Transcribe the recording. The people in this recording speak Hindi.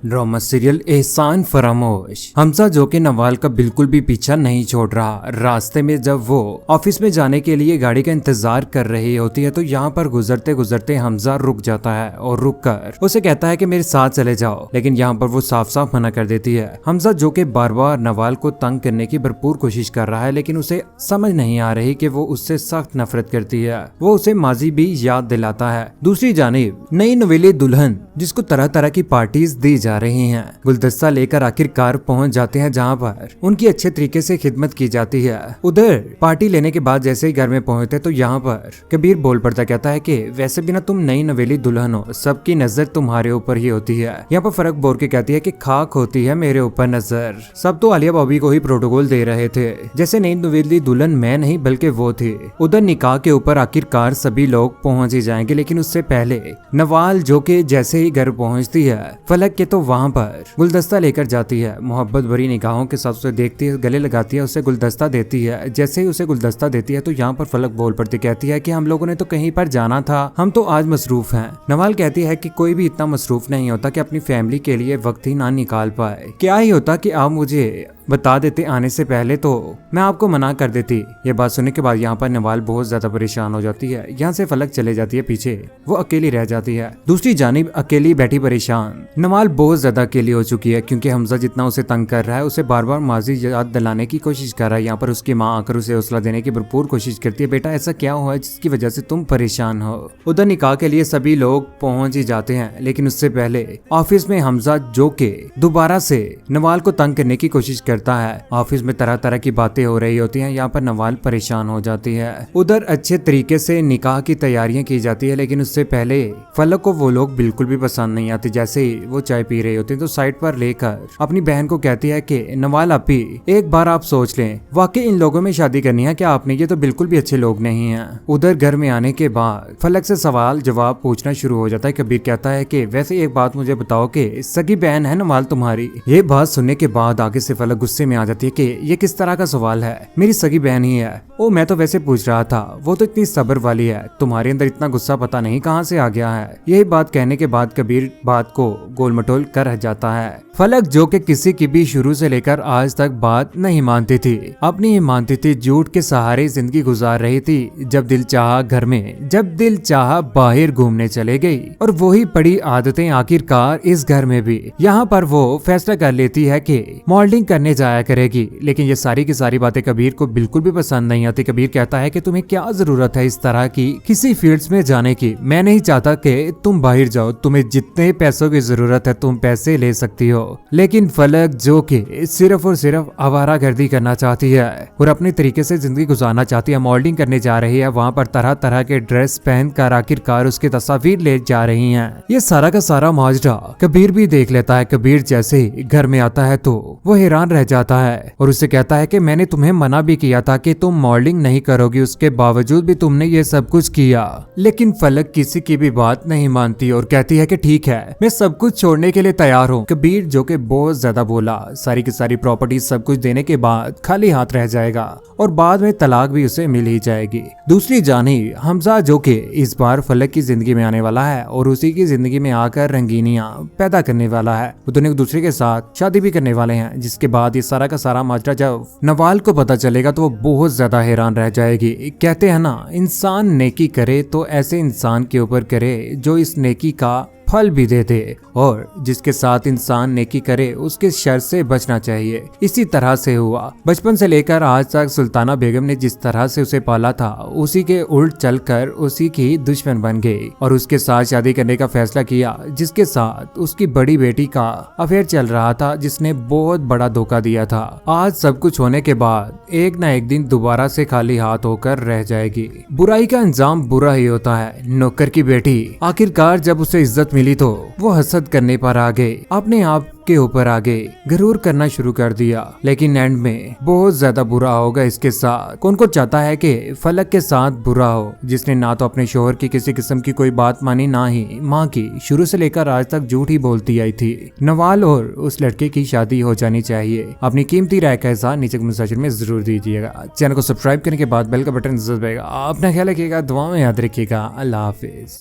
ड्रामा सीरियल एहसान फरामोश। हमजा जो कि नवाल का बिल्कुल भी पीछा नहीं छोड़ रहा। रास्ते में जब वो ऑफिस में जाने के लिए गाड़ी का इंतजार कर रही होती है तो यहाँ पर गुजरते गुजरते हमजा रुक जाता है और रुक कर उसे कहता है कि मेरे साथ चले जाओ, लेकिन यहाँ पर वो साफ साफ मना कर देती है। हमजा जो कि बार बार नवाल को तंग करने की भरपूर कोशिश कर रहा है, लेकिन उसे समझ नहीं आ रही कि वो उससे सख्त नफरत करती है। वो उसे माजी भी याद दिलाता है। दूसरी जानिब नई नवेली दुल्हन जिसको तरह तरह की पार्टीज दी जा रही हैं, गुलदस्ता लेकर आखिरकार पहुंच जाते हैं जहां पर उनकी अच्छे तरीके से खिदमत की जाती है। उधर पार्टी लेने के बाद जैसे ही घर में पहुंचते तो यहाँ पर कबीर बोल पड़ता, कहता है कि वैसे भी ना तुम नई नवेली दुल्हन हो, सबकी नजर तुम्हारे ऊपर ही होती है। यहाँ पर फर्क बोल के कहती है कि खाक होती है मेरे ऊपर नजर। सब तो आलिया भाभी को ही प्रोटोकॉल दे रहे थे, जैसे नई नवेली दुल्हन मैं नहीं बल्कि वो थी। उधर निकाह के ऊपर आखिरकार सभी लोग पहुंच ही जाएंगे, लेकिन उससे पहले नवाल जो कि जैसे ही घर पहुंचती है फलक के तो वहां पर गुलदस्ता लेकर जाती है। मोहब्बत भरी निगाहों के साथ उसे देखती है, गले लगाती है, उसे गुलदस्ता देती है। जैसे ही उसे गुलदस्ता देती है तो यहाँ पर फलक बोल पड़ती, कहती है कि हम लोगों ने तो कहीं पर जाना था, हम तो आज मसरूफ हैं। नवाल कहती है कि कोई भी इतना मसरूफ नहीं होता कि अपनी फैमिली के लिए वक्त ही ना निकाल पाए। क्या ही होता कि आप मुझे बता देते आने से पहले तो मैं आपको मना कर देती। ये बात सुनने के बाद यहाँ पर नवाल बहुत ज्यादा परेशान हो जाती है। यहाँ से फलक चले जाती है पीछे, वो अकेली रह जाती है। दूसरी जानिब अकेली बैठी परेशान नवाल बहुत ज्यादा अकेली हो चुकी है, क्योंकि हमजा जितना उसे तंग कर रहा है उसे बार बार माजी याद दिलाने की कोशिश कर रहा है। यहाँ पर उसकी माँ आकर उसे हौसला देने की भरपूर कोशिश करती है, बेटा ऐसा क्या हुआ है जिसकी वजह से तुम परेशान हो। उधर निकाह के लिए सभी लोग पहुंच ही जाते हैं, लेकिन उससे पहले ऑफिस में हमजा जो के दोबारा से नवाल को तंग करने की कोशिश करता है। ऑफिस में तरह तरह की बातें हो रही होती हैं, यहाँ पर नवाल परेशान हो जाती है। उधर अच्छे तरीके से निकाह की तैयारियां की जाती है, लेकिन उससे पहले फलक को वो लोग बिल्कुल भी पसंद नहीं आते। जैसे ही वो चाय पी रही होती है तो साइड पर लेकर अपनी बहन को कहती है कि नवाल आपी एक बार आप सोच लें, वाकई इन लोगों में शादी करनी है क्या आपने? ये तो बिल्कुल भी अच्छे लोग नहीं हैं। उधर घर में आने के बाद फलक से सवाल जवाब पूछना शुरू हो जाता है। कबीर कहता है कि वैसे एक बात मुझे बताओ कि सगी बहन है नवाल तुम्हारी? ये बात सुनने के बाद आगे से फलक गुस्से में आ जाती है कि ये किस तरह का सवाल है, मेरी सगी बहन ही है। ओ मैं तो वैसे पूछ रहा था, वो तो इतनी सब्र वाली है, तुम्हारे अंदर इतना गुस्सा पता नहीं कहां से आ गया है। यही बात कहने के बाद कबीर बात को गोल मटोल कर जाता है। फलक जो कि किसी की भी शुरू से लेकर आज तक बात नहीं मानती थी, अपनी ही मानती थी, झूठ के सहारे जिंदगी गुजार रही थी। जब दिल चाहा घर में, जब दिल चाहा बाहर घूमने चले गई, और वही पड़ी आदतें आखिरकार इस घर में भी। यहाँ पर वो फैसला कर लेती है कि मॉडलिंग करने जाया करेगी, लेकिन ये सारी की सारी बातें कबीर को बिल्कुल भी पसंद नहीं आती। कबीर कहता है कि तुम्हें क्या जरूरत है इस तरह की किसी फील्ड्स में जाने की? मैं नहीं चाहता कि तुम बाहर जाओ, तुम्हें जितने पैसों की जरूरत है तुम पैसे ले सकती हो, लेकिन फलक जो कि सिर्फ और सिर्फ आवारागर्दी करना चाहती है और अपने तरीके से जिंदगी गुजारना चाहती है। मॉडलिंग करने जा रही है, वहाँ पर तरह तरह के ड्रेस पहन कर आखिरकार उसकी तस्वीर ले जा रही हैं। ये सारा का सारा माजरा कबीर भी देख लेता है। कबीर जैसे ही घर में आता है तो वो हैरान रह जाता है और उससे कहता है कि मैंने तुम्हें मना भी किया था कि तुम मॉडलिंग नहीं करोगी, उसके बावजूद भी तुमने ये सब कुछ किया। लेकिन फलक किसी की भी बात नहीं मानती और कहती है कि ठीक है, मैं सब कुछ छोड़ने के लिए तैयार हूँ। कबीर जो कि बहुत ज्यादा बोला, सारी की सारी प्रॉपर्टी सब कुछ देने के बाद खाली हाथ रह जाएगा और बाद में तलाक भी उसे मिल ही जाएगी। दूसरी जानिब हमजा जो कि इस बार फलक की जिंदगी में आने वाला है और उसी की जिंदगी में आकर रंगीनियां पैदा करने वाला है। वो दोनों एक दूसरे के साथ शादी भी करने वाले हैं, जिसके बाद ये सारा का सारा माजरा जब नवाल को पता चलेगा तो वो बहुत ज्यादा हैरान रह जाएगी। कहते हैं ना, इंसान नेकी करे तो ऐसे इंसान के ऊपर करे जो इस नेकी का फल भी दे दे, और जिसके साथ इंसान नेकी करे उसके शर से बचना चाहिए। इसी तरह से हुआ। बचपन से लेकर आज तक सुल्ताना बेगम ने जिस तरह से उसे पाला था, उसी के उल्ट चलकर उसी की दुश्मन बन गई और उसके साथ शादी करने का फैसला किया, जिसके साथ उसकी बड़ी बेटी का अफेयर चल रहा था, जिसने बहुत बड़ा धोखा दिया था। आज सब कुछ होने के बाद एक न एक दिन दोबारा से खाली हाथ होकर रह जाएगी। बुराई का अंजाम बुरा ही होता है। नौकर की बेटी आखिरकार जब उसे इज्जत मिली तो वो हसद करने पर आ गए, अपने आप के ऊपर आ गए, गरूर करना शुरू कर दिया, लेकिन एंड में बहुत ज्यादा बुरा होगा इसके साथ। कौन को चाहता है कि फलक के साथ बुरा हो, जिसने ना तो अपने शोहर की किसी किस्म की कोई बात मानी, ना ही माँ की शुरू से लेकर आज तक झूठ ही बोलती आई थी। नवाल और उस लड़के की शादी हो जानी चाहिए। अपनी कीमती राय का इज़हार नीचे कमेंट सेक्शन में जरूर दीजिएगा। चैनल को सब्सक्राइब करने के बाद बेल का बटन जरूर दबाइएगा। अपना ख्याल रखिएगा, दुआ में याद रखिएगा। अल्लाह हाफिज।